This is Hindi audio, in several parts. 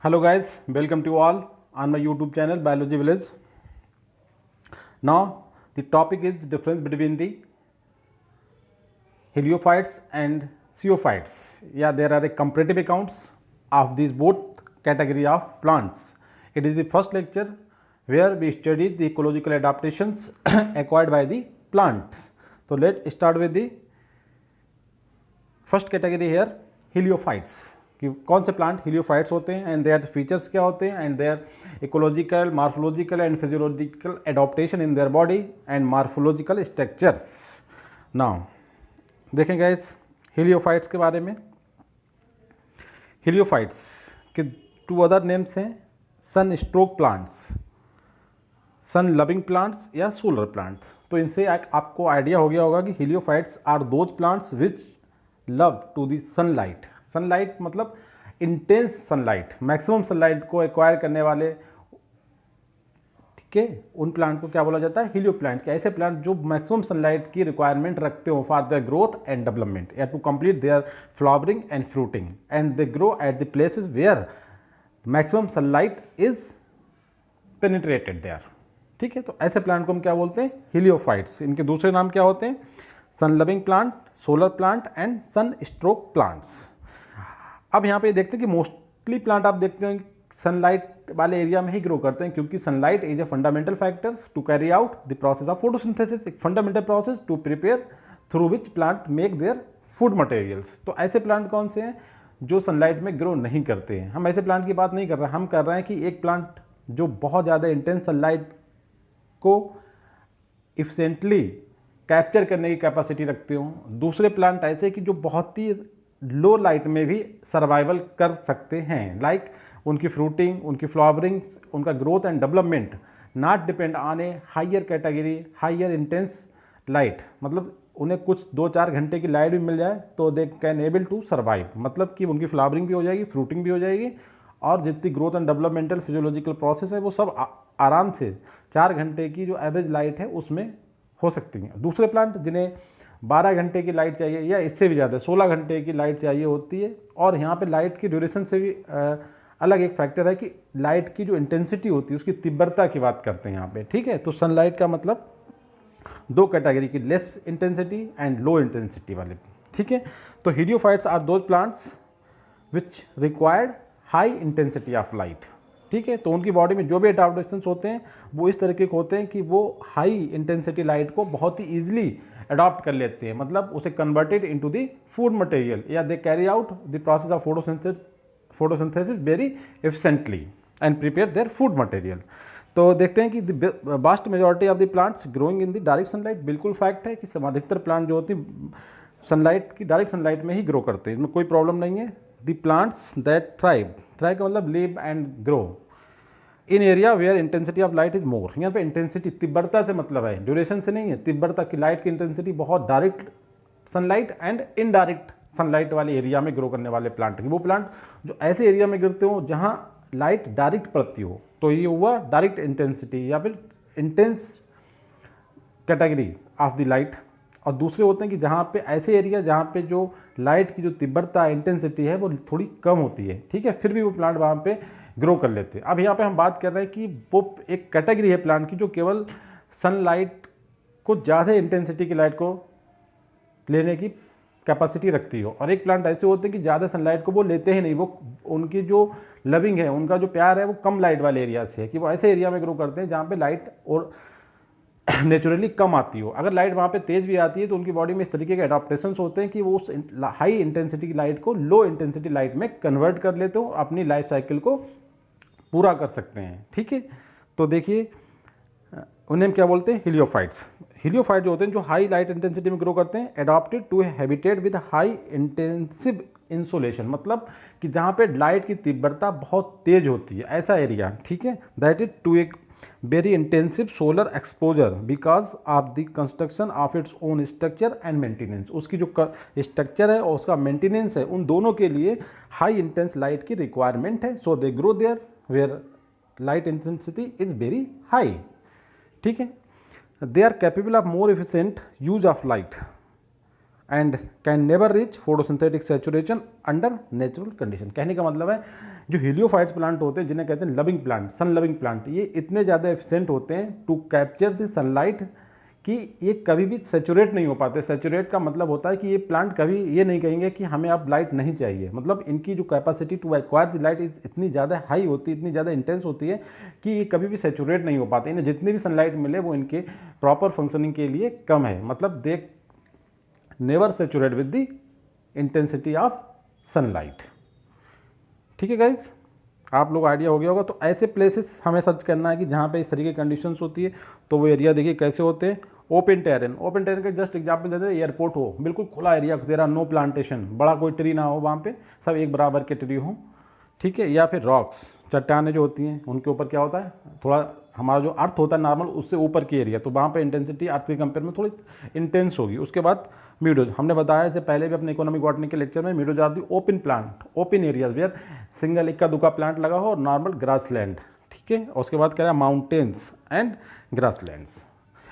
Hello guys, welcome to all on my YouTube channel Biology Village. Now the topic is difference between the heliophytes and zoophytes. Yeah, there are a comparative accounts of these both category of plants. It is the first lecture where we studied the ecological adaptations acquired by the plants. So let's start with the first category here heliophytes कि कौन से प्लांट हीलियोफाइट्स होते हैं एंड देयर फीचर्स क्या होते हैं and their ecological morphological and physiological adaptation in their body and morphological structures. Now देखें गाइस हीलियोफाइट्स के बारे में. हीलियोफाइट्स के टू अदर नेम्स हैं sun stroke plants, sun loving plants या सोलर प्लांट्स. तो इनसे आपको आइडिया हो गया होगा कि heliophytes are those plants which love to the sunlight. Sunlight मतलब इंटेंस सनलाइट, मैक्सिमम सनलाइट को एक्वायर करने वाले, ठीक है, उन प्लांट को क्या बोला जाता है, हीलियो प्लांट. के ऐसे प्लांट जो मैक्सिमम सनलाइट की रिक्वायरमेंट रखते हो for their growth and development या to complete their flowering and fruiting and they grow at the places where maximum sunlight is penetrated there. ठीक है, तो ऐसे प्लांट को हम क्या बोलते हैं, हीलियोफाइट्स. इनके दूसरे नाम क्या होते हैं, sun loving plant, solar plant and sun stroke plants. अब यहाँ पे देखते हैं कि मोस्टली प्लांट आप देखते हैं सनलाइट वाले एरिया में ही ग्रो करते हैं क्योंकि sunlight is a fundamental factors to carry out the process of photosynthesis, एक fundamental process to prepare through which plant make their food materials. तो ऐसे प्लांट कौन से हैं जो सनलाइट में ग्रो नहीं करते हैं. हम ऐसे प्लांट की बात नहीं कर रहे हैं, हम कर रहे हैं कि एक प्लांट जो बहुत ज़्यादा इंटेंस सनलाइट को इफिशिएंटली कैप्चर करने की कैपेसिटी रखते हो. दूसरे प्लांट ऐसे कि जो बहुत ही लो लाइट में भी सर्वाइवल कर सकते हैं, लाइक उनकी फ्रूटिंग, उनकी फ्लावरिंग, उनका growth and development not depend on a higher category, higher intense light. मतलब उन्हें कुछ 2-4 घंटे की लाइट भी मिल जाए तो they can able to survive. मतलब कि उनकी फ्लावरिंग भी हो जाएगी, फ्रूटिंग भी हो जाएगी और जितनी growth and developmental physiological process है वो सब आराम से 4 घंटे की जो एवरेज लाइट है उसमें हो सकती हैं. दूसरे प्लांट जिन्हें 12 घंटे की लाइट चाहिए या इससे भी ज़्यादा 16 घंटे की लाइट चाहिए होती है. और यहाँ पे लाइट की ड्यूरेशन से भी अलग एक फैक्टर है कि लाइट की जो इंटेंसिटी होती है उसकी तीव्रता की बात करते हैं यहाँ पे. ठीक है, तो सनलाइट का मतलब दो कैटेगरी की, less intensity and low intensity वाले. ठीक है, तो heliophytes are those plants which required high intensity of light. ठीक है, तो उनकी बॉडी में जो भी एडाप्टेशंस होते हैं वो इस तरीके के होते हैं कि वो हाई इंटेंसिटी लाइट को बहुत ही ईजिली अडॉप्ट कर लेते हैं. मतलब उसे converted into the food material या they carry out the process of photosynthesis very efficiently and prepare their food material. तो देखते हैं कि vast majority of the plants growing in the direct sunlight. बिल्कुल फैक्ट है कि अधिकतर प्लांट जो होती हैं सनलाइट की डायरेक्ट सनलाइट में ही ग्रो करते हैं, इसमें कोई प्रॉब्लम नहीं है. द प्लांट्स दैट थ्राइव का मतलब live and grow in area where intensity of light is more. यहाँ पे इंटेंसिटी तीव्रता से मतलब है, ड्यूरेशन से नहीं है. तीव्रता की लाइट की इंटेंसिटी बहुत direct sunlight and indirect sunlight वाले एरिया में ग्रो करने वाले प्लांट हैं. वो प्लांट जो ऐसे एरिया में गिरते हो जहाँ लाइट डायरेक्ट पड़ती हो, तो ये हुआ डायरेक्ट इंटेंसिटी या फिर intense category of the light. और दूसरे होते हैं कि जहाँ पे ऐसे एरिया जहाँ पे जो लाइट की जो तीव्रता इंटेंसिटी है वो थोड़ी कम होती है. ठीक है, फिर भी वो प्लांट वहाँ पे ग्रो कर लेते हैं. अब यहाँ पे हम बात कर रहे हैं कि वो एक कैटेगरी है प्लांट की जो केवल सनलाइट को ज़्यादा इंटेंसिटी की लाइट को लेने की कैपेसिटी रखती हो, और एक प्लांट ऐसे होते हैं कि ज़्यादा सनलाइट को वो लेते ही नहीं. वो उनकी जो लविंग है, उनका जो प्यार है वो कम लाइट वाले एरिया से है कि वो ऐसे एरिया में ग्रो करते हैं जहाँ पर लाइट और नेचुरली कम आती हो. अगर लाइट वहाँ पे तेज़ भी आती है तो उनकी बॉडी में इस तरीके के एडाप्टेशंस होते हैं कि वो उस हाई इंटेंसिटी की लाइट को लो इंटेंसिटी लाइट में कन्वर्ट कर लेते हो, अपनी लाइफ साइकिल को पूरा कर सकते हैं. ठीक है, तो देखिए उन्हें हम क्या बोलते हैं, हीलियोफाइट्स. हीलियोफाइट जो होते हैं जो हाई लाइट इंटेंसिटी में ग्रो करते हैं, adapted to habitat with high intensive insolation. मतलब कि जहाँ पे लाइट की तीव्रता बहुत तेज होती है, ऐसा एरिया. ठीक है, दैट इज टू एक very intensive solar exposure because of the construction of its own structure and maintenance. उसकी जो स्ट्रक्चर है और उसका मेंटेनेंस है, उन दोनों के लिए हाई इंटेंस लाइट की रिक्वायरमेंट है. So they grow there where light intensity is very high. ठीक है, they are capable of more efficient use of light and can never reach photosynthetic saturation under natural condition. कहने का मतलब है जो हीलियोफाइट्स प्लांट होते हैं, जिन्हें कहते हैं loving plant, sun loving plant, ये इतने ज़्यादा एफिशिएंट होते हैं टू कैप्चर द सनलाइट कि ये कभी भी सेचुरेट नहीं हो पाते। सेचुरेट का मतलब होता है कि ये प्लांट कभी ये नहीं कहेंगे कि हमें अब लाइट नहीं चाहिए, मतलब इनकी जो capacity to acquire the light इतनी ज़्यादा हाई होती है, इतनी ज़्यादा इंटेंस होती है कि ये कभी भी सेचुरेट नहीं हो पाते। इन्हें जितनी भी सनलाइट मिले वो इनके प्रॉपर फंक्शनिंग के लिए कम है, मतलब they never saturate with the intensity of sunlight. ठीक है गाइज, आप लोग आइडिया हो गया होगा। तो ऐसे प्लेसेस हमें सर्च करना है कि जहाँ पे इस तरीके की कंडीशंस होती है। तो वो एरिया देखिए कैसे होते हैं, ओपन टेरेन। ओपन टेरेन का जस्ट एग्जांपल देते हैं, एयरपोर्ट हो, बिल्कुल खुला एरिया, तेरा नो प्लांटेशन, बड़ा कोई ट्री ना हो वहाँ पे, सब एक बराबर के ट्री हो, ठीक है। या फिर रॉक्स, चट्टानें जो होती हैं उनके ऊपर क्या होता है, थोड़ा हमारा जो अर्थ होता है नॉर्मल उससे ऊपर की एरिया, तो वहाँ पे इंटेंसिटी अर्थ के कंपेयर में थोड़ी इंटेंस होगी। उसके बाद मीडोज, हमने बताया इससे पहले भी अपने इकोनॉमिक बॉटनी के लेक्चर में, meadows are the open plant, open areas where single इक्का दुक्का प्लांट लगा हो और नॉर्मल ग्रास लैंड, ठीक है। और उसके बाद कह रहा है माउंटेन्स एंड ग्रास लैंड्स,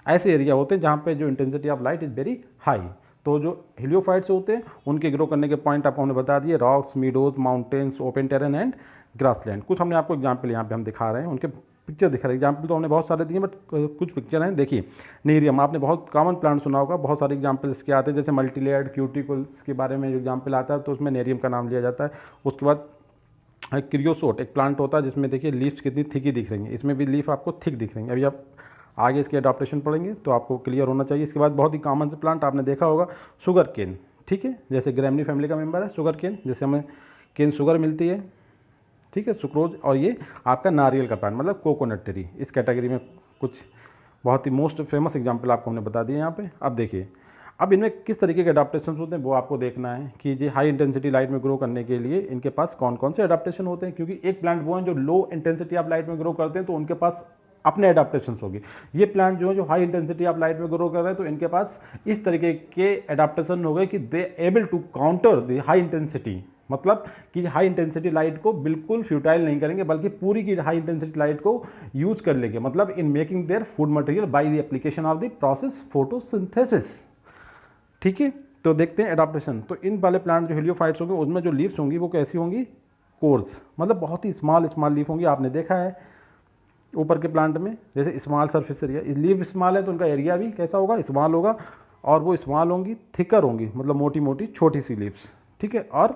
ऐसे एरिया होते हैं जहाँ पे जो intensity of light is very high. तो जो हीलियोफाइट्स होते हैं उनके ग्रो करने के पॉइंट आपको हमने बता दिए, rocks, meadows, mountains, open terrain and grassland. कुछ हमने आपको एग्जाम्पल यहाँ पे हम दिखा रहे हैं, उनके पिक्चर दिखा रहे हैं। एग्जाम्पल तो हमने बहुत सारे दिए बट कुछ पिक्चर हैं, देखिए। नीरियम, आपने बहुत कॉमन प्लांट सुना होगा, बहुत सारे एग्जाम्पल इसके आते हैं, जैसे मल्टीलेयर्ड क्यूटिकल्स के बारे में जो एग्जाम्पल आता है तो उसमें नेरियम का नाम लिया जाता है। उसके बाद क्रियोसोट एक प्लांट होता है जिसमें देखिए लीव्स कितनी थिकी दिख रही हैं, इसमें भी लीफ आपको थिक दिख रही हैं। अभी आप आगे इसके अडॉप्टेशन पढ़ेंगे तो आपको क्लियर होना चाहिए। इसके बाद बहुत ही कॉमन से प्लांट आपने देखा होगा, शुगर केन, ठीक है, जैसे ग्रैमनी फैमिली का मेंबर है शुगर केन, जैसे हमें केन शुगर मिलती है, ठीक है, सुक्रोज। और ये आपका नारियल का प्लांट, मतलब कोकोनट ट्री, इस कैटेगरी में कुछ बहुत ही मोस्ट फेमस एग्जाम्पल आपको हमने बता दिए यहाँ पे। अब देखिए, अब इनमें किस तरीके के अडाप्टेशन होते हैं वो आपको देखना है कि ये हाई इंटेंसिटी लाइट में ग्रो करने के लिए इनके पास कौन कौन से अडाप्टेशन होते हैं। क्योंकि एक प्लांट वो हैं जो लो इंटेंसिटी ऑफ लाइट में ग्रो करते हैं तो उनके पास अपने एडाप्टेशन होगी। ये प्लांट जो है जो हाई इंटेंसिटी ऑफ लाइट में ग्रो कर रहे हैं तो इनके पास इस तरीके के एडाप्टेशन हो गए कि they able to counter the high intensity, मतलब कि हाई इंटेंसिटी लाइट को बिल्कुल फ्यूटाइल नहीं करेंगे बल्कि पूरी की हाई इंटेंसिटी लाइट को यूज कर लेंगे, मतलब in making their food material by the application of the process photosynthesis, ठीक है। तो देखते हैं एडाप्टेशन। तो इन वाले प्लांट जो हीलियोफाइट्स होंगे उनमें जो लीव्स होंगी वो कैसी होंगी, कोर्स, मतलब बहुत ही स्मॉल स्मॉल लीफ होंगी। आपने देखा है ऊपर के प्लांट में जैसे small surface area, leave small है तो उनका एरिया भी कैसा होगा, स्मॉल होगा। और वो स्मॉल होंगी, थिकर होंगी, मतलब मोटी मोटी छोटी सी लीव्स, ठीक है। और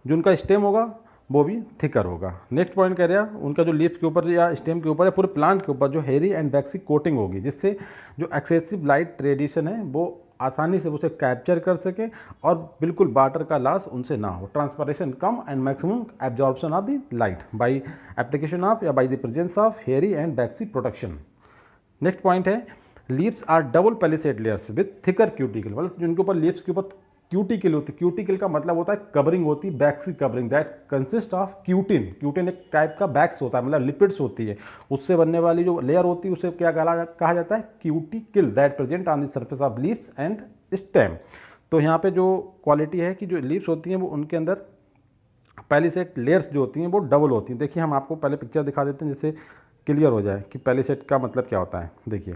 जो उनका स्टेम होगा वो भी थिकर होगा। नेक्स्ट पॉइंट कह रहे हैं उनका जो लीफ के ऊपर या स्टेम के ऊपर या पूरे प्लांट के ऊपर जो हेरी एंड वैक्सी कोटिंग होगी, जिससे जो एक्सेसिव लाइट रेडिएशन है वो आसानी से उसे कैप्चर कर सके और बिल्कुल वाटर का लॉस उनसे ना हो। ट्रांसपरेशन कम and maximum absorption of the light by application of या by the presence of hairy and waxy protection. Next point है leaves are double palisade layers with thicker cuticle, मतलब जिनके ऊपर लीव्स के ऊपर क्यूटिकल होती है। क्यूटिकल का मतलब होता है कवरिंग होती है, waxy covering that consist of cutin. Cutin एक टाइप का वैक्स होता है, मतलब लिपिड्स होती है, उससे बनने वाली जो लेयर होती है उसे क्या कहा जाता है, cuticle, that present on the surface of leaves and stem. तो यहाँ पे जो क्वालिटी है कि जो लीव्स होती हैं वो उनके अंदर पैलिसेड लेयर्स जो होती हैं वो डबल होती हैं। देखिए हम आपको पहले पिक्चर दिखा देते हैं जिससे क्लियर हो जाए कि पैलिसेड का मतलब क्या होता है। देखिए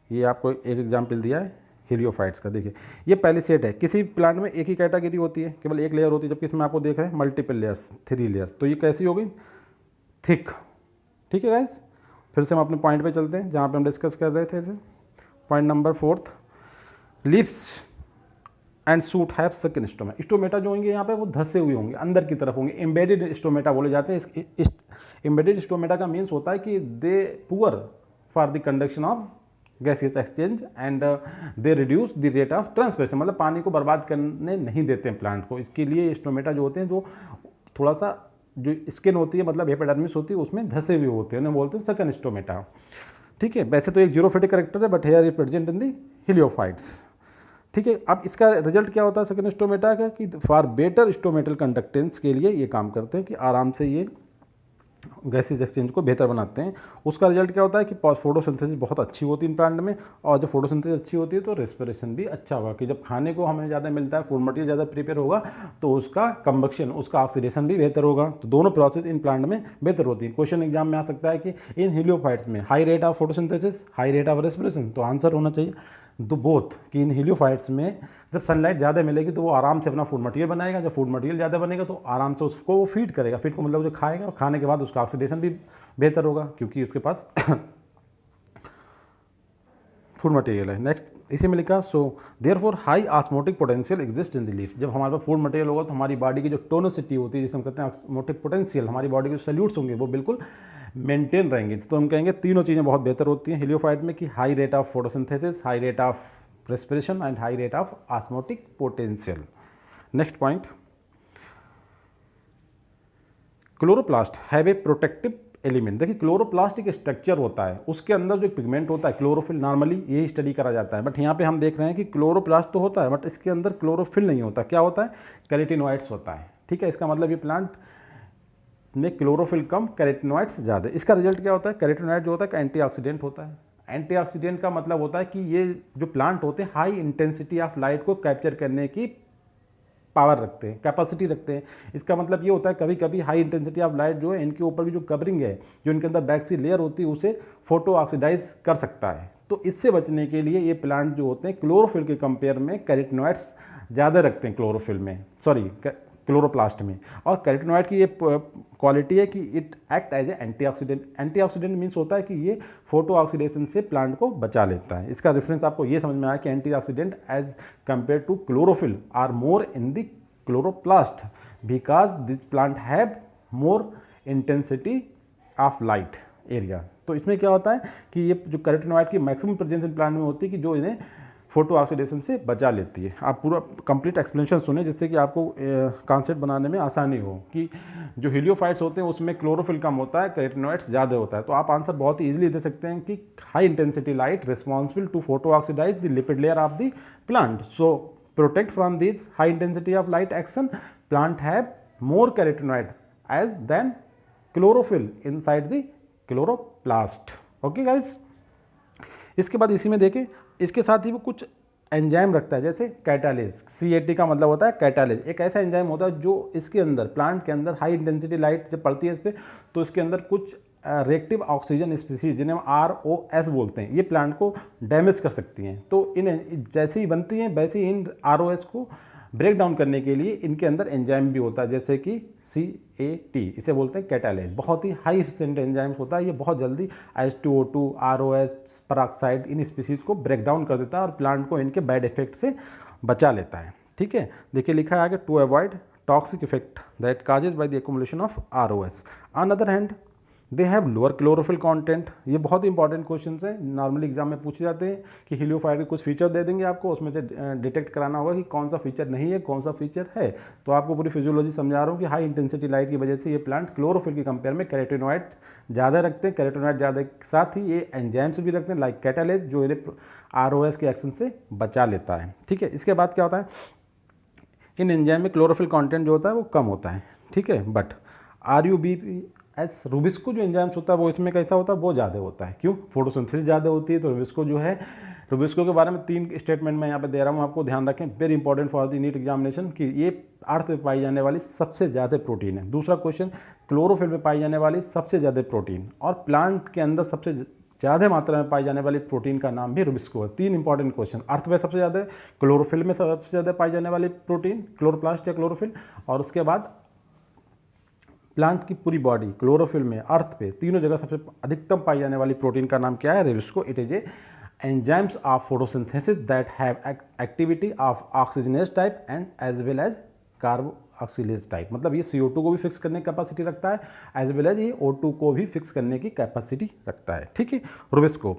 ये आपको एक एग्जाम्पल दिया है हीलियोफाइट्स का। देखिए ये पैलिसेड है, किसी प्लांट में एक ही कैटेगरी होती है, केवल एक लेयर होती है, जबकि इसमें आपको देख रहे हैं मल्टीपल लेयर्स, 3 लेयर्स। तो ये कैसी हो गई, थिक, ठीक है गाइस। फिर से हम अपने पॉइंट पे चलते हैं जहाँ पे हम डिस्कस कर रहे थे। Point number 4, leaves and suit have सकिन स्टोमेटा। स्टोमेटा जो होंगे यहाँ पे वो धसे हुए होंगे, अंदर की तरफ होंगे, एम्बेडेड स्टोमेटा बोले जाते हैं। एम्बेडेड स्टोमेटा का मीन्स होता है कि they poor for the conduction of gaseous exchange and they reduce the rate of transpiration, मतलब पानी को बर्बाद करने नहीं देते हैं प्लांट को। इसके लिए स्टोमेटा जो होते हैं जो थोड़ा सा जो स्किन होती है, मतलब एपिडर्मिस होती है, उसमें धसे हुए होते हैं, उन्हें बोलते हैं सकन स्टोमेटा, ठीक है। वैसे तो एक जीरोफिटिक कैरेक्टर है but hair is present in the heliophytes, ठीक है। अब इसका रिजल्ट क्या होता है सकन स्टोमेटा का, कि फॉर बेटर स्टोमेटल कंडक्टेंस के लिए ये काम करते हैं कि आराम से ये गैसेस एक्सचेंज को बेहतर बनाते हैं। उसका रिजल्ट क्या होता है कि फोटोसिंथेसिस बहुत अच्छी होती है इन प्लांट में, और जब फोटोसिंथेसिस अच्छी होती है तो रेस्पिरेशन भी अच्छा होगा, कि जब खाने को हमें ज़्यादा मिलता है, फूड मटेरियल ज़्यादा प्रिपेयर होगा तो उसका कंबक्शन, उसका ऑक्सीडेशन भी बेहतर होगा। तो दोनों प्रोसेस इन प्लांट में बेहतर होती है। क्वेश्चन एग्जाम में आ सकता है कि इन हीलियोफाइट्स में high rate of photosynthesis, high rate of respiration, तो आंसर होना चाहिए दो बोथ कि इन हीलियोफाइट्स में जब सनलाइट ज़्यादा मिलेगी तो वो आराम से अपना फूड मटेरियल बनाएगा, जब फूड मटेरियल ज़्यादा बनेगा तो आराम से उसको वो फीड करेगा, फीड को मतलब जो खाएगा और खाने के बाद उसका ऑक्सीडेशन भी बेहतर होगा क्योंकि उसके पास फूड मटेरियल है। नेक्स्ट इसी में लिखा so therefore high osmotic potential exist in the leaf. जब हमारे पास फूड मटेरियल होगा तो हमारी बॉडी की जो टोनोसिटी होती है जिसे हम कहते हैं ऑस्मोटिक पोटेंशियल, हमारी बॉडी के जो सल्यूट्स होंगे वो बिल्कुल मेंटेन रहेंगे। तो हम कहेंगे तीनों चीज़ें बहुत बेहतर होती हैं हीलियोफाइट में कि high rate of photosynthesis, high rate of respiration and high rate of osmotic potential. Next point, chloroplast have a protective element. देखिए क्लोरोप्लास्ट एक स्ट्रक्चर होता है, उसके अंदर जो पिगमेंट होता है क्लोरोफिल, नॉर्मली यही स्टडी करा जाता है, बट यहाँ पे हम देख रहे हैं कि क्लोरोप्लास्ट तो होता है बट इसके अंदर क्लोरोफिल नहीं होता। क्या होता है? कैरोटीनॉइड्स होता है। ठीक है, इसका मतलब ये प्लांट में क्लोरोफिल कम, कैरोटीनॉइड्स ज़्यादा। इसका रिजल्ट क्या होता है? कैरोटीनॉइड जो होता है एंटीऑक्सीडेंट होता है। एंटीऑक्सीडेंट का मतलब होता है कि ये जो प्लांट होते हैं हाई इंटेंसिटी ऑफ लाइट को कैप्चर करने की पावर रखते हैं, कैपेसिटी रखते हैं। इसका मतलब ये होता है कभी कभी हाई इंटेंसिटी ऑफ लाइट जो है इनके ऊपर की जो कवरिंग है, जो इनके अंदर बैक्सी लेयर होती है उसे फोटो ऑक्सीडाइज कर सकता है। तो इससे बचने के लिए ये प्लांट जो होते हैं क्लोरोफिल के कंपेयर में कैरोटीनॉइड्स ज़्यादा रखते हैं क्लोरोफिल में, सॉरी क्लोरोप्लास्ट में। और कैरोटीनॉइड की ये क्वालिटी है कि it act as a antioxidant. Antioxidant means होता है कि ये फोटो ऑक्सीडेशन से प्लांट को बचा लेता है। इसका रेफरेंस आपको ये समझ में आया कि antioxidant as compare to chlorophyll are more in the chloroplast because this plant have more intensity of light area. तो इसमें क्या होता है कि ये जो कैरोटीनॉइड की मैक्सिमम प्रेजेंस इन प्लांट में होती है कि जो इन्हें फोटो ऑक्सीडेशन से बचा लेती है। आप पूरा कंप्लीट एक्सप्लेनेशन सुने जिससे कि आपको कॉन्सेप्ट बनाने में आसानी हो कि जो हीलियोफाइट्स होते हैं उसमें क्लोरोफिल कम होता है, कैरोटीनॉइड्स ज़्यादा होता है। तो आप आंसर बहुत ही ईजिली दे सकते हैं कि high intensity light responsible to photo oxidise the lipid layer of the plant. So protect from this high intensity of light action, plant have more carotenoid as than chlorophyll inside the chloroplast. Okay guys, इसके बाद इसी में देखें इसके साथ ही वो कुछ एंजाइम रखता है जैसे कैटालेज। CAT का मतलब होता है कैटालेज। एक ऐसा एंजाइम होता है जो इसके अंदर प्लांट के अंदर हाई इंटेंसिटी लाइट जब पड़ती है इस पर तो इसके अंदर कुछ रिएक्टिव ऑक्सीजन स्पीसीज जिन्हें हम ROS बोलते हैं ये प्लांट को डैमेज कर सकती हैं। तो इन जैसे ही बनती हैं वैसे ही इन ROS को ब्रेक डाउन करने के लिए इनके अंदर एंजाइम भी होता है जैसे कि CAT, इसे बोलते हैं कैटालेज। बहुत ही हाई एफिशिएंट एंजाइम्स होता है, ये बहुत जल्दी H2O2, ROS, पेरोक्साइड इन स्पीसीज को ब्रेक डाउन कर देता है और प्लांट को इनके बैड इफेक्ट से बचा लेता है। ठीक है, देखिए लिखा है आगे to avoid toxic effect that causes by the accumulation of ROS। On other hand they have lower chlorophyll content. ये बहुत इंपॉर्टेंट क्वेश्चन है, नॉर्मली एग्जाम में पूछे जाते हैं कि हीलियोफाइट के कुछ फीचर दे देंगे आपको, उसमें से डिटेक्ट कराना होगा कि कौन सा फीचर नहीं है कौन सा फीचर है। तो आपको पूरी फिजियोलॉजी समझा रहा हूँ कि हाई इंटेंसिटी लाइट की वजह से ये प्लांट क्लोरोफिल के कंपेयर में कैरोटीनॉइड ज़्यादा रखते हैं। कैरोटीनॉइड ज़्यादा के साथ ही ये एंजाइम्स भी रखते हैं लाइक कैटालेज जो इन्हें ROS के एक्शन से बचा लेता है। ठीक है, इसके बाद क्या होता है इन एंजाइम में क्लोरोफिल कॉन्टेंट जो होता है वो कम होता है। ठीक है, बट RUBS रुबिस्को जो एंजाइम्स होता है वो इसमें कैसा होता है वो ज़्यादा होता है। क्यों? फोटोसिंथेसिस ज़्यादा होती है। तो रुबिस्को जो है, रुबिस्को के बारे में 3 स्टेटमेंट मैं यहाँ पे दे रहा हूँ आपको, ध्यान रखें, very important for the NEET examination कि ये अर्थ में पाई जाने वाली सबसे ज़्यादा प्रोटीन है। दूसरा क्वेश्चन, क्लोरोफिल में पाई जाने वाली सबसे ज़्यादा प्रोटीन, और प्लांट के अंदर सबसे ज़्यादा मात्रा में पाई जाने वाली प्रोटीन का नाम भी रुबिस्को है। 3 इंपॉर्टेंट क्वेश्चन, अर्थ में सबसे ज़्यादा, क्लोरोफिल में सबसे ज़्यादा पाई जाने वाली प्रोटीन क्लोरोप्लास्ट या क्लोरोफिल, और उसके बाद प्लांट की पूरी बॉडी क्लोरोफिल में, अर्थ पे, तीनों जगह सबसे अधिकतम पाई जाने वाली प्रोटीन का नाम क्या है? Rubisco. It is a enzymes of photosynthesis that have activity of oxygenase type and as well as carboxylase type. मतलब ये CO2 को भी फिक्स करने की कैपेसिटी रखता है एज वेल एज ये O2 को भी फिक्स करने की कैपेसिटी रखता है। ठीक है, रुबिस्को।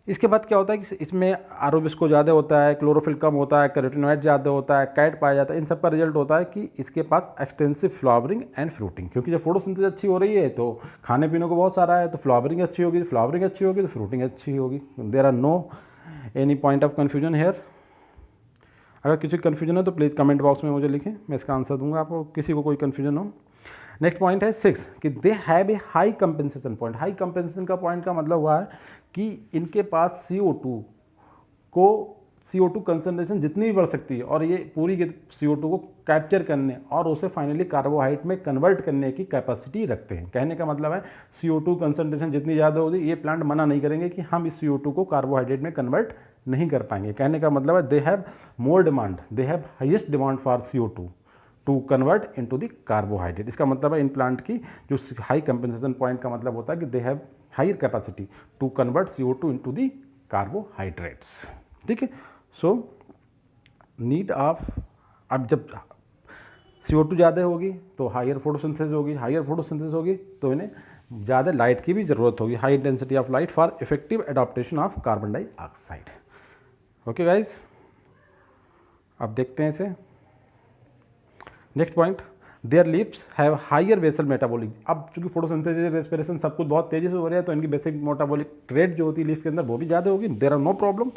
इसके बाद क्या होता है कि इसमें रुबिस्को ज़्यादा होता है, क्लोरोफिल कम होता है, कैरोटीनॉइड ज़्यादा होता है, कैट पाया जाता है। इन सब का रिजल्ट होता है कि इसके पास एक्सटेंसिव फ्लावरिंग एंड फ्रूटिंग, क्योंकि जब फोटोसिंथेसिस अच्छी हो रही है तो खाने पीने को बहुत सारा है, तो फ्लावरिंग अच्छी होगी, फ्लावरिंग अच्छी होगी तो फ्रूटिंग अच्छी होगी। There are no any point of confusion here. अगर किसी कन्फ्यूजन है तो प्लीज़ कमेंट बॉक्स में मुझे लिखें, मैं इसका आंसर दूंगा आपको, किसी को कोई कन्फ्यूजन हो। नेक्स्ट पॉइंट है 6 कि they have a high compensation point. High compensation का पॉइंट का मतलब हुआ है कि इनके पास CO2 को CO2 कंसनट्रेशन जितनी भी बढ़ सकती है और ये पूरी CO2 को कैप्चर करने और उसे फाइनली कार्बोहाइड्रेट में कन्वर्ट करने की कैपेसिटी रखते हैं। कहने का मतलब है CO2 कंसनट्रेशन जितनी ज़्यादा होगी ये प्लांट मना नहीं करेंगे कि हम इस CO2 को कार्बोहाइड्रेट में कन्वर्ट नहीं कर पाएंगे। कहने का मतलब है they have more demand, they have highest demand for CO2 to convert into the carbohydrate. इसका मतलब है इन प्लांट की जो हाई कंपनसेशन पॉइंट का मतलब होता है कि they have higher capacity to convert CO2 into the carbohydrates. ठीक है, सो नीड ऑफ, अब जब CO2 ज़्यादा होगी तो हायर फोटोसिंथेसिस होगी, हायर फोटोसिंथेसिस होगी तो इन्हें ज़्यादा लाइट की भी ज़रूरत होगी, high intensity of light for effective adaptation of carbon dioxide. Okay guys, अब देखते हैं इसे। Next point, there leaves have higher basal metabolic. अब चूंकि फोटोसिंथेसिस रेस्पिरेशन सब कुछ बहुत तेजी से हो रहा है तो इनकी बेसिक मेटाबॉलिक रेट जो होती है लीफ के अंदर वो भी ज़्यादा होगी, देयर आर नो प्रॉब्लम।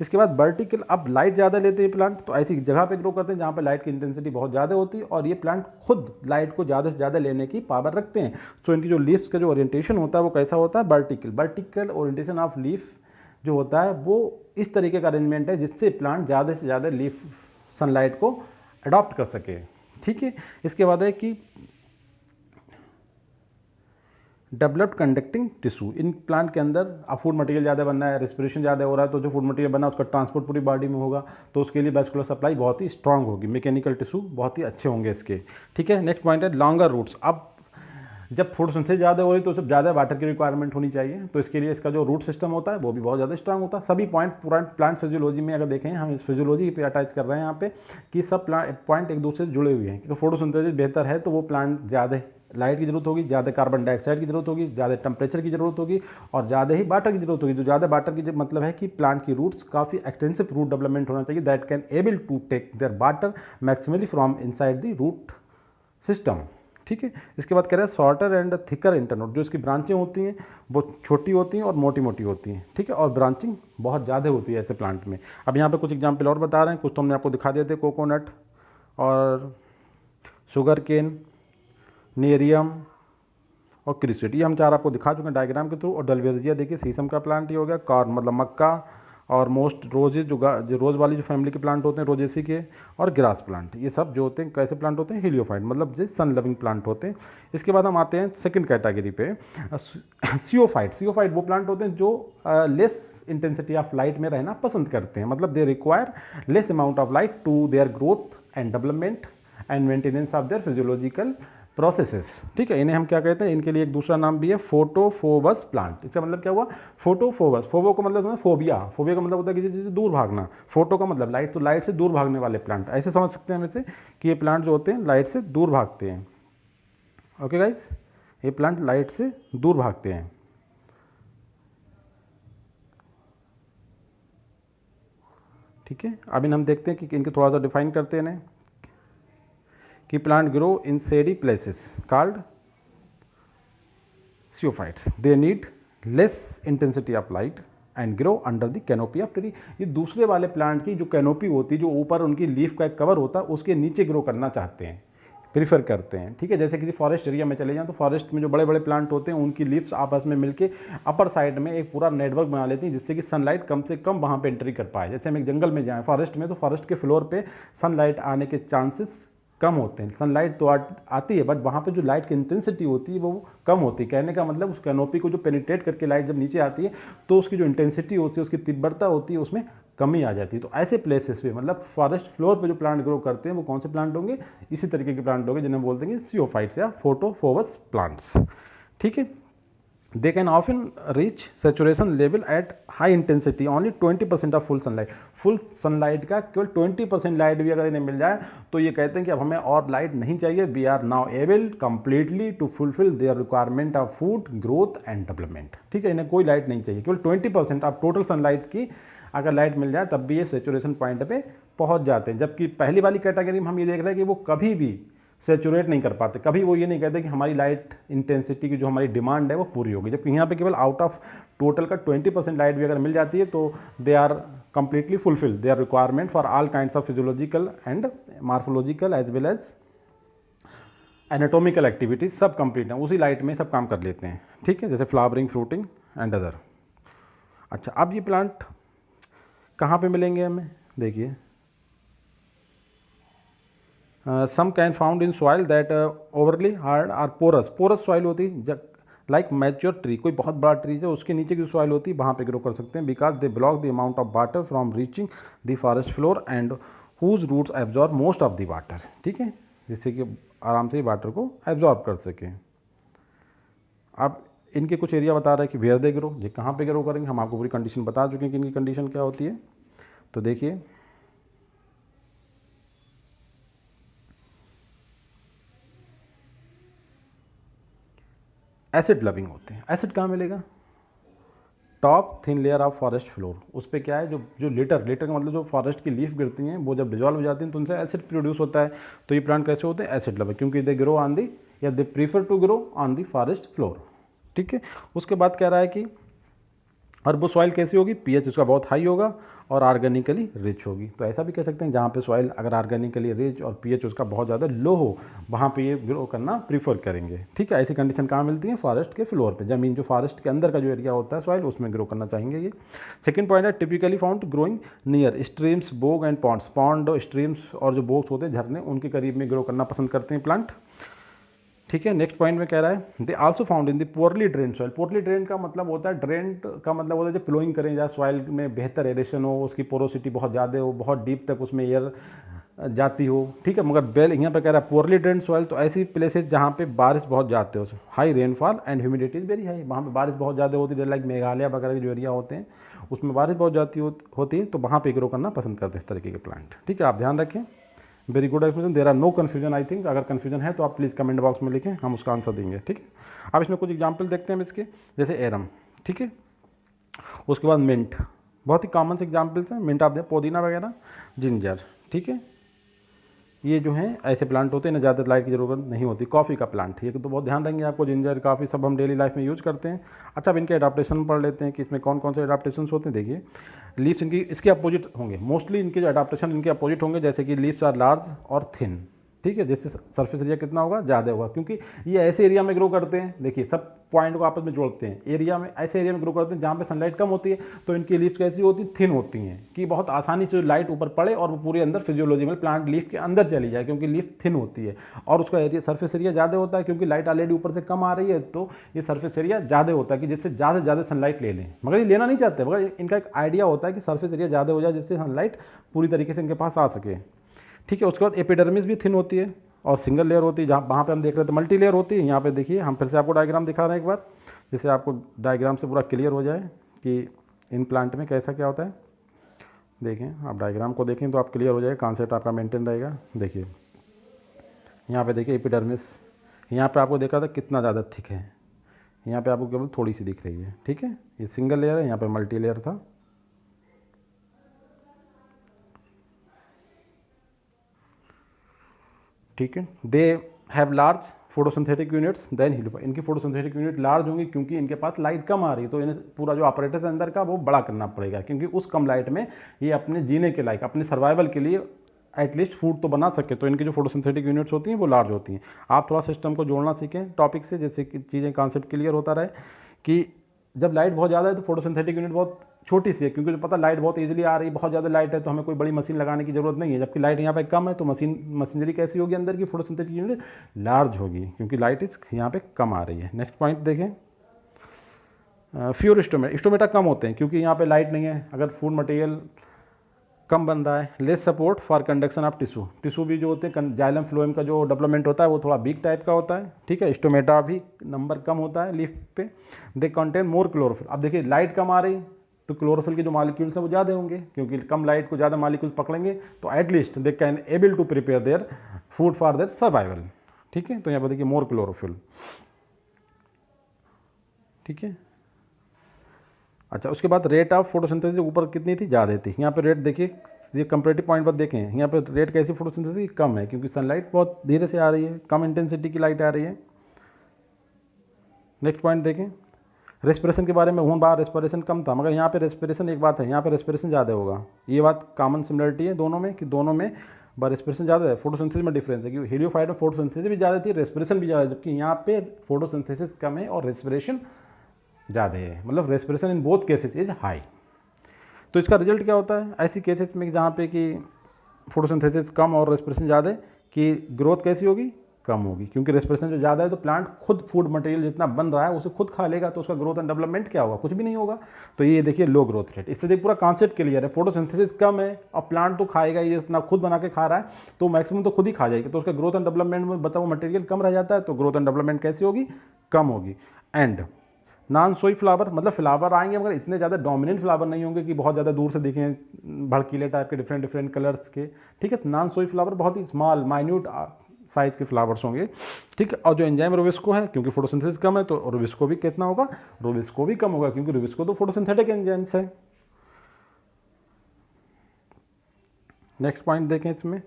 इसके बाद वर्टिकल, अब लाइट ज़्यादा लेते हैं प्लांट तो ऐसी जगह पे ग्रो करते हैं जहाँ पे लाइट की इंटेंसिटी बहुत ज़्यादा होती है और ये प्लांट खुद लाइट को ज़्यादा से ज़्यादा लेने की पावर रखते हैं। सो इनकी जो लीव्स का जो ओरिएंटेशन होता है वो कैसा होता है, vertical. Vertical orientation of leaf जो होता है वो इस तरीके का अरेंजमेंट है जिससे प्लांट ज़्यादा से ज़्यादा लीफ सनलाइट को अडॉप्ट कर सके। ठीक है, इसके बाद है कि developed conducting tissue. In plant के अंदर अब फूड मटेरियल ज़्यादा बनना है, रेस्पिरेशन ज़्यादा हो रहा है तो जो फूड मटेरियल बना है उसका ट्रांसपोर्ट पूरी बॉडी में होगा तो उसके लिए वैस्कुलर सप्लाई बहुत ही स्ट्रांग होगी, मैकेनिकल टिश्यू बहुत ही अच्छे होंगे इसके। ठीक है, नेक्स्ट पॉइंट है लॉन्गर रूट्स। अब जब फोटोसिंथेसिस ज़्यादा हो रही तो सब ज़्यादा वाटर की रिक्वायरमेंट होनी चाहिए तो इसके लिए इसका जो रूट सिस्टम होता है वो भी बहुत ज़्यादा स्ट्रांग होता है। सभी पॉइंट प्लांट फिजियोलॉजी में अगर देखें, हम इस फिजियोलॉजी पे अटैच कर रहे हैं यहाँ पे कि सब पॉइंट एक दूसरे से जुड़े हुए हैं। क्योंकि फोटोसिंथेसिस बेहतर है तो वो प्लांट ज़्यादा लाइट की जरूरत होगी, ज़्यादा कार्बन डाइऑक्साइड की जरूरत होगी, ज़्यादा टेम्परेचर की जरूरत होगी और ज़्यादा ही वाटर की जरूरत होगी। जो ज़्यादा वाटर की मतलब है कि प्लांट की रूट्स काफ़ी एक्सटेंसिव रूट डेवलपमेंट होना चाहिए that can able to take their water maximally from inside the root system. ठीक है, इसके बाद कह रहे हैं शॉर्टर एंड थिकर इंटरनोड। जो इसकी ब्रांचें होती हैं वो छोटी होती हैं और मोटी मोटी होती हैं। ठीक है, और ब्रांचिंग बहुत ज़्यादा होती है ऐसे प्लांट में। अब यहाँ पे कुछ एग्जांपल और बता रहे हैं, कुछ तो हमने आपको दिखा दिए थे, कोकोनट और शुगर केन, नेरियम और क्रिसेट, ये हम चार आपको दिखा चुके हैं डायग्राम के थ्रू। और डलवेरिया देखिए शीशम का प्लांट ही हो गया, कॉर्न मतलब मक्का, और मोस्ट रोजेज जो रोज़ वाली जो फैमिली के प्लांट होते हैं रोजेसी के, और ग्रास प्लांट, ये सब जो होते हैं कैसे प्लांट होते हैं, हीलियोफाइट मतलब जो सन लविंग प्लांट होते हैं। इसके बाद हम आते हैं सेकंड कैटेगरी पे, सियोफाइट। सियोफाइट वो प्लांट होते हैं जो लेस इंटेंसिटी ऑफ लाइट में रहना पसंद करते हैं, मतलब they require less amount of light to their growth and development and maintenance of their physiological processes. ठीक है, इन्हें हम क्या कहते हैं, इनके लिए एक दूसरा नाम भी है फोटोफोबस प्लांट। इसका मतलब क्या हुआ, फोटोफोबस। फोबो का मतलब है फोबिया, फोबिया का मतलब होता है किसी चीज़ से दूर भागना, फोटो का मतलब लाइट, तो लाइट से दूर भागने वाले प्लांट, ऐसे समझ सकते हैं हम इसे कि ये प्लांट जो होते हैं लाइट से दूर भागते हैं। ओके गाइस, ये प्लांट लाइट से दूर भागते हैं। ठीक है, अब इन हम देखते हैं कि इनके थोड़ा सा डिफाइन करते हैं इन्हें कि plant grow in shady places called sciophytes, they need less intensity of light and grow under the canopy of tree. ये दूसरे वाले प्लांट की जो कैनोपी होती है, जो ऊपर उनकी लीफ का एक कवर होता है, उसके नीचे ग्रो करना चाहते हैं, प्रीफर करते हैं। ठीक है, जैसे किसी फॉरेस्ट एरिया में चले जाएं तो फॉरेस्ट में जो बड़े बड़े प्लांट होते हैं उनकी लीव्स आपस में मिलके अपर साइड में एक पूरा नेटवर्क बना लेती हैं जिससे कि सनलाइट कम से कम वहाँ पे एंट्री कर पाए। जैसे हम एक जंगल में जाएं फॉरेस्ट में तो फॉरेस्ट के फ्लोर पे सनलाइट आने के चांसेस कम होते हैं। सनलाइट तो आती है बट वहाँ पे जो लाइट की इंटेंसिटी होती है वो कम होती है। कहने का मतलब उस कैनोपी को जो पेनिट्रेट करके लाइट जब नीचे आती है तो उसकी जो इंटेंसिटी होती है, उसकी तीव्रता होती है, उसमें कमी आ जाती है। तो ऐसे प्लेसेस पे मतलब फॉरेस्ट फ्लोर पे जो प्लांट ग्रो करते हैं वो कौन से प्लांट होंगे, इसी तरीके के प्लांट होंगे जिन्हें बोलते हैं सियोफाइट्स या फोटोफोबस प्लांट्स। ठीक है, they can often reach saturation level at high intensity only 20% of full sunlight। Full sunlight का केवल 20% लाइट भी अगर इन्हें मिल जाए तो ये कहते हैं कि अब हमें और लाइट नहीं चाहिए, we are now able completely to fulfil their requirement of food growth and development. ठीक है, इन्हें कोई लाइट नहीं चाहिए, केवल 20% ऑफ टोटल सनलाइट की अगर लाइट मिल जाए तब भी ये सेचुरेशन पॉइंट पे पहुंच जाते हैं। जबकि पहली वाली कैटेगरी में हम ये देख रहे हैं कि वो कभी भी सेचुरेट नहीं कर पाते, कभी वो ये नहीं कहते कि हमारी लाइट इंटेंसिटी की जो हमारी डिमांड है वो पूरी होगी। जबकि यहाँ पे केवल आउट ऑफ टोटल का 20% लाइट भी अगर मिल जाती है तो they are completely fulfil their requirement for all kinds of physiological and morphological as well as anatomical activities सब कंप्लीट है, उसी लाइट में सब काम कर लेते हैं। ठीक है, जैसे फ्लावरिंग, फ्रूटिंग एंड अदर। अच्छा, अब ये प्लांट कहाँ पे मिलेंगे हमें, देखिए some can found in soil that overly hard are porous, porous soil होती है लाइक मैच्योर ट्री, कोई बहुत बड़ा ट्री है उसके नीचे की सॉइल होती है वहाँ पे ग्रो कर सकते हैं, because they block the amount of water from reaching the forest floor and whose roots absorb most of the water, ठीक है, जिससे कि आराम से वाटर को एब्जॉर्ब कर सकें। अब इनके कुछ एरिया बता रहा है कि वेयर दे ग्रो, ये कहाँ पे ग्रो करेंगे, हम आपको पूरी कंडीशन बता चुके हैं कि इनकी कंडीशन क्या होती है। तो देखिए एसिड लविंग होते हैं। एसिड कहाँ मिलेगा, top thin layer of forest floor, उस पर क्या है जो लिटर का मतलब जो फॉरेस्ट की लीफ गिरती हैं वो जब डिजॉल्व हो जाती हैं तो उनसे एसिड प्रोड्यूस होता है। तो ये प्लांट कैसे होते हैं, एसिड लविंग, क्योंकि दे ग्रो ऑन दी या they prefer to grow on the forest floor, ठीक है। उसके बाद कह रहा है कि और वो सॉइल कैसी होगी, पीएच उसका बहुत हाई होगा और ऑर्गेनिकली रिच होगी। तो ऐसा भी कह सकते हैं जहाँ पे सॉइल अगर ऑर्गेनिकली रिच और पीएच उसका बहुत ज़्यादा लो हो वहाँ पे ये ग्रो करना प्रीफर करेंगे, ठीक है। ऐसी कंडीशन कहाँ मिलती है, फॉरेस्ट के फ्लोर पे, ज़मीन जो फॉरेस्ट के अंदर का जो एरिया होता है सॉइल उसमें ग्रो करना चाहेंगे ये। सेकंड पॉइंट है typically found growing near streams bog and ponds, pond streams और जो बोग्स होते हैं झरने उनके करीब में ग्रो करना पसंद करते हैं प्लांट, ठीक है। नेक्स्ट पॉइंट में कह रहा है they also found in the poorly drain soil, poorly drain का मतलब होता है, ड्रेन का मतलब होता है जो फ्लोइंग करें जहाँ सॉइल में बेहतर एरेशन हो, उसकी पोरोसिटी बहुत ज़्यादा हो, बहुत डीप तक उसमें एयर जाती हो, ठीक है। मगर बेल यहाँ पे कह रहा है पुअरली ड्रेन सॉइल, तो ऐसी प्लेसेस जहाँ पे बारिश बहुत जाते हो, high rainfall and humidity is very high, वहाँ पे बारिश बहुत ज़्यादा होती है, लाइक मेघालय वगैरह के जो एरिया होते हैं उसमें बारिश बहुत जाती होती है, तो वहाँ पे ग्रो करना पसंद करते हैं इस तरीके के प्लांट, ठीक है। आप ध्यान रखें। Very good explanation, there are no confusion I think, अगर कन्फ्यूजन है तो आप प्लीज़ कमेंट बॉक्स में लिखें, हम उसका आंसर देंगे, ठीक है। अब इसमें कुछ एग्जाम्पल देखते हैं हम इसके, जैसे एरम, ठीक है। उसके बाद मिंट, बहुत ही कॉमन से एग्जाम्पल्स हैं, मिंट आप दें, पुदीना वगैरह, जिंजर, ठीक है। ये जो हैं ऐसे प्लांट होते हैं ना, ज़्यादा लाइट की ज़रूरत नहीं होती। कॉफ़ी का प्लांट, ये तो बहुत ध्यान रहेंगे आपको, जिंजर कॉफ़ी सब हम डेली लाइफ में यूज़ करते हैं। अच्छा, अब इनके एडाप्टेशन पढ़ लेते हैं कि इसमें कौन कौन से एडाप्टेशन होते हैं। देखिए लीव्स इनकी इसके अपोजिट होंगे, मोस्टली इनके जो एडाप्टेशन इनके अपोजिट होंगे, जैसे कि लीव्स आर लार्ज और थिन, ठीक है, जिससे सरफेस एरिया कितना होगा, ज़्यादा होगा, क्योंकि ये ऐसे एरिया में ग्रो करते हैं। देखिए सब पॉइंट को आपस में जोड़ते हैं, एरिया में ऐसे एरिया में ग्रो करते हैं जहाँ पे सनलाइट कम होती है, तो इनकी लीव्स कैसी होती है, थिन होती हैं, कि बहुत आसानी से लाइट ऊपर पड़े और वो पूरे अंदर फिजियोलॉजी में प्लांट लीफ के अंदर चली जाए, क्योंकि लीफ थिन होती है और उसका एरिया सरफेस एरिया ज़्यादा होता है, क्योंकि लाइट ऑलरेडी ऊपर से कम आ रही है, तो ये सरफेस एरिया ज़्यादा होता है कि जिससे ज़्यादा से ज़्यादा सनलाइट ले लें। मगर ये लेना नहीं चाहते, मगर इनका एक आइडिया होता है कि सरफेस एरिया ज़्यादा हो जाए जिससे सनलाइट पूरी तरीके से इनके पास आ सके, ठीक है। उसके बाद एपिडर्मिस भी थिन होती है और सिंगल लेयर होती है, जहाँ वहाँ पे हम देख रहे थे मल्टी लेयर होती है, यहाँ पे देखिए हम फिर से आपको डायग्राम दिखा रहे हैं एक बार, जिससे आपको डायग्राम से पूरा क्लियर हो जाए कि इन प्लांट में कैसा क्या होता है। देखें आप डायग्राम को देखें तो आप क्लियर हो जाए, कॉन्सेप्ट आपका मेंटेन रहेगा। देखिए यहाँ पे देखिए एपिडर्मिस, यहाँ पे आपको देखा था कितना ज़्यादा थिक है, यहाँ पे आपको केवल थोड़ी सी दिख रही है, ठीक है। ये सिंगल लेयर है, यहाँ पे मल्टी लेयर था, ठीक है। They have large photosynthetic units than helio, इनकी फोटोसिंथेटिक यूनिट लार्ज होंगी क्योंकि इनके पास लाइट कम आ रही है, तो इन्हें पूरा जो ऑपरेटर है अंदर का वो बड़ा करना पड़ेगा, क्योंकि उस कम लाइट में ये अपने जीने के लायक, अपने सर्वाइवल के लिए एटलीस्ट फूड तो बना सके, तो इनकी जो फोटोसिंथेटिक यूनिट्स होती हैं वो लार्ज होती हैं। आप थोड़ा सिस्टम को जोड़ना सीखें टॉपिक से, जैसे कि चीज़ें कॉन्सेप्ट क्लियर होता रहे कि जब लाइट बहुत ज़्यादा है तो फोटोसिंथेटिक यूनिट बहुत छोटी सी है, क्योंकि जो पता लाइट बहुत इजीली आ रही है, बहुत ज़्यादा लाइट है तो हमें कोई बड़ी मशीन लगाने की ज़रूरत नहीं है, जबकि लाइट यहाँ पे कम है तो मशीनरी कैसी होगी, अंदर की फोटोसिंथेटिक यूनिट लार्ज होगी, क्योंकि लाइट इस यहाँ पे कम आ रही है। नेक्स्ट पॉइंट देखें, फ्यूर स्टोमेटा कम होते हैं क्योंकि यहाँ पे लाइट नहीं है, अगर फूड मटेरियल कम बन रहा है। Less support for conduction of tissue भी जो होते हैं, जाइलम फ्लोएम का जो डेवलपमेंट होता है वो थोड़ा वीक टाइप का होता है, ठीक है। स्टोमेटा भी नंबर कम होता है लीफ पे। दे कंटेन मोर क्लोरोफिल, अब देखिए लाइट कम आ रही तो क्लोरोफिल के जो मॉलिक्यूल्स हैं वो ज़्यादा होंगे, क्योंकि कम लाइट को ज़्यादा मॉलिक्यूल्स पकड़ेंगे, तो at least they can able to prepare their food for their survival, ठीक है। तो यहाँ पर देखिए मोर क्लोरोफिल, ठीक है। अच्छा, उसके बाद रेट ऑफ फोटोसिंथेसिस ऊपर कितनी थी, ज़्यादा थी। यहाँ पे रेट देखिए, ये कंपैरेटिव पॉइंट पर देखें, यहाँ पे रेट कैसी फोटोसिंथेसिस कम है, क्योंकि सनलाइट बहुत धीरे से आ रही है, कम इंटेंसिटी की लाइट आ रही है। नेक्स्ट पॉइंट देखें, रेस्पिरेशन के बारे में हूँ बाहर रेस्पिरेशन कम था, मगर यहाँ पे रेस्पिरेशन एक बात है, यहाँ पे रेस्पिरेशन ज़्यादा होगा। ये बात कॉमन सिमिलरिटी है दोनों में, कि दोनों में रेस्पिरेशन ज़्यादा है, फोटोसिंथेसिस में डिफरेंस है, क्योंकि हीलियोफाइट में फोटोसिंथेसिस भी ज़्यादा थी, रेस्पिरेशन भी ज़्यादा है, जबकि यहाँ पे फोटोसिंथेसिस कम है और रेस्पिरेशन ज़्यादा है, मतलब respiration in both cases is high. तो इसका रिजल्ट क्या होता है ऐसी केसेस में जहाँ पे कि फोटोसिंथेसिस कम और रेस्पिरेशन ज़्यादा है कि ग्रोथ कैसी होगी, कम होगी, क्योंकि रेस्पिरेशन जो ज़्यादा है तो प्लांट खुद फूड मटेरियल जितना बन रहा है उसे खुद खा लेगा, तो उसका ग्रोथ एंड डेवलपमेंट क्या होगा, कुछ भी नहीं होगा। तो ये देखिए लो ग्रोथ रेट, इससे देखिए पूरा कॉन्सेप्ट क्लियर है। फोटोसिंथेसिस कम है और प्लांट तो खाएगा, ये अपना खुद बना के खा रहा है तो मैक्सिमम तो खुद ही खा जाएगी, तो उसका ग्रोथ एंड डेवलपमेंट में बचा हुआ मटेरियल कम रह जाता है, तो ग्रोथ एंड डेवलपमेंट कैसी होगी, कम होगी। एंड नॉन सोई फ्लावर, मतलब फ्लावर आएंगे मगर इतने ज़्यादा डोमिनेंट फ्लावर नहीं होंगे कि बहुत ज़्यादा दूर से दिखें भड़कीले टाइप के डिफरेंट डिफरेंट कलर्स के, ठीक है। नॉन सोई फ्लावर बहुत ही स्मॉल माइन्यूट साइज़ के फ्लावर्स होंगे, ठीक है। और जो एंजाइम रोबिस्को है, क्योंकि फोटोसिंथेसिस कम है तो रोबिस्को भी कितना होगा, रोबिस्को भी कम होगा, क्योंकि रोबिस्को तो फोटोसिंथेटिक एंजाइम्स है। नेक्स्ट पॉइंट देखें इसमें,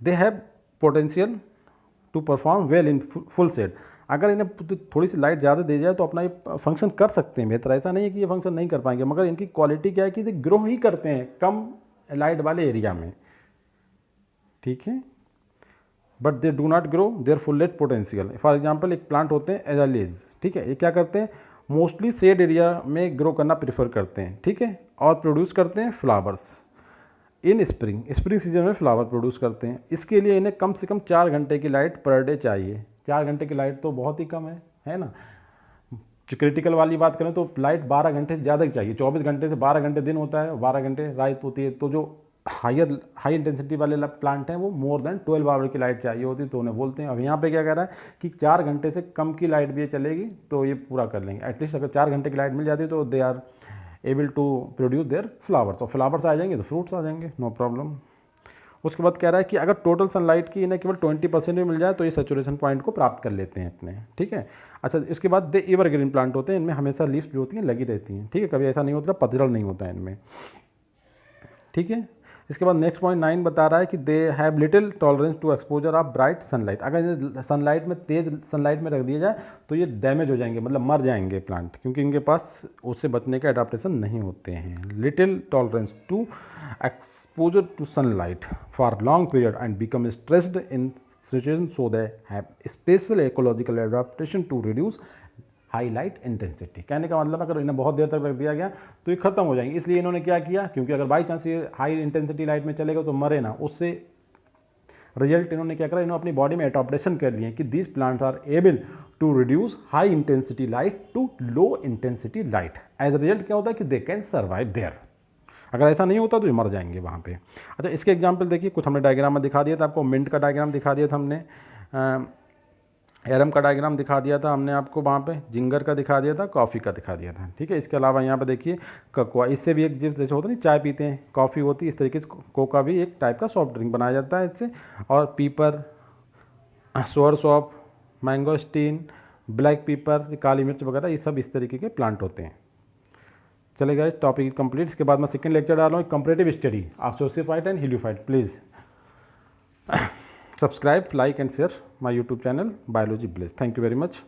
they have potential to perform well in full shade. अगर इन्हें थोड़ी सी लाइट ज़्यादा दे जाए तो अपना ये फंक्शन कर सकते हैं बेहतर, ऐसा नहीं है कि ये फंक्शन नहीं कर पाएंगे, मगर इनकी क्वालिटी क्या है कि ये ग्रो ही करते हैं कम लाइट वाले एरिया में, ठीक है। But they do not grow their fullest potential. For example एक प्लांट होते हैं एजालीज, ठीक है, ये क्या करते हैं मोस्टली शेड एरिया में ग्रो करना प्रेफर करते हैं, ठीक है, और प्रोड्यूस करते हैं फ्लावर्स इन स्प्रिंग सीजन में फ्लावर प्रोड्यूस करते हैं। इसके लिए इन्हें कम से कम 4 घंटे की लाइट पर डे चाहिए। 4 घंटे की लाइट तो बहुत ही कम है ना। जो क्रिटिकल वाली बात करें तो लाइट 12 घंटे से ज़्यादा ही चाहिए। 24 घंटे से 12 घंटे दिन होता है, 12 घंटे रात होती है। तो जो हाई इंटेंसिटी वाले प्लांट हैं वो मोर देन 12 आवर की लाइट चाहिए होती है, तो उन्हें बोलते हैं। अब यहाँ पे क्या कह रहा है कि 4 घंटे से कम की लाइट भी चलेगी तो ये पूरा कर लेंगे। एटलीस्ट अगर 4 घंटे की लाइट मिल जाती है तो they are able to produce their flowers, और फ्लावर्स आ जाएंगे तो फ्रूट्स आ जाएंगे, नो प्रॉब्लम। उसके बाद कह रहा है कि अगर टोटल सनलाइट की इन्हें केवल 20% भी मिल जाए तो ये सैचुरेशन पॉइंट को प्राप्त कर लेते हैं अपने, ठीक है। अच्छा, इसके बाद दे एवरग्रीन प्लांट होते हैं, इनमें हमेशा लीव्स जो होती हैं लगी रहती हैं, ठीक है, कभी ऐसा नहीं होता पतझड़ नहीं होता है इनमें, ठीक है। इसके बाद नेक्स्ट पॉइंट 9 बता रहा है कि they have little tolerance to exposure of bright sunlight. अगर इन्हें सनलाइट में तेज़ सनलाइट में रख दिया जाए तो ये डैमेज हो जाएंगे, मतलब मर जाएंगे प्लांट, क्योंकि इनके पास उससे बचने के अडाप्टेशन नहीं होते हैं। Little tolerance to exposure to sunlight for long period and become stressed in situation, so they have special ecological adaptation to reduce high light intensity. कहने का मतलब अगर इन्हें बहुत देर तक रख दिया गया तो ये खत्म हो जाएंगे। इसलिए इन्होंने क्या किया, क्योंकि अगर बाई चांस ये हाई इंटेंसिटी लाइट में चलेगा तो मरे ना, उससे रिजल्ट इन्होंने क्या करा, इन्होंने अपनी बॉडी में एडॉप्टेशन कर लिए कि this plants are able to reduce high intensity light to low intensity light. As result क्या होता है कि दे कैन सर्वाइव देयर। अगर ऐसा नहीं होता तो ये मर जाएंगे वहाँ पे। अच्छा, इसके एग्जाम्पल देखिए, कुछ हमने डायग्राम में दिखा दिया था आपको। मिंट का डायग्राम दिखा दिया था हमने, एरम का डायग्राम दिखा दिया था हमने आपको वहाँ पे, जिंगर का दिखा दिया था, कॉफ़ी का दिखा दिया था, ठीक है। इसके अलावा यहाँ पे देखिए कोकोआ, इससे भी एक जैसे होता नहीं चाय पीते हैं कॉफ़ी होती है, इस तरीके से कोका भी एक टाइप का सॉफ्ट ड्रिंक बनाया जाता है इससे। और पीपर, सोअर सॉप, मैंगोस्टीन, ब्लैक पीपर, काली मिर्च वगैरह, ये सब इस तरीके के प्लांट होते हैं। चलेगा, टॉपिक कंप्लीट। इसके बाद मैं सेकंड लेक्चर डाल रहा हूँ, comparative study of sociophyte and heliophyte. Please subscribe, like and share my YouTube channel Biology Bliss. Thank you very much.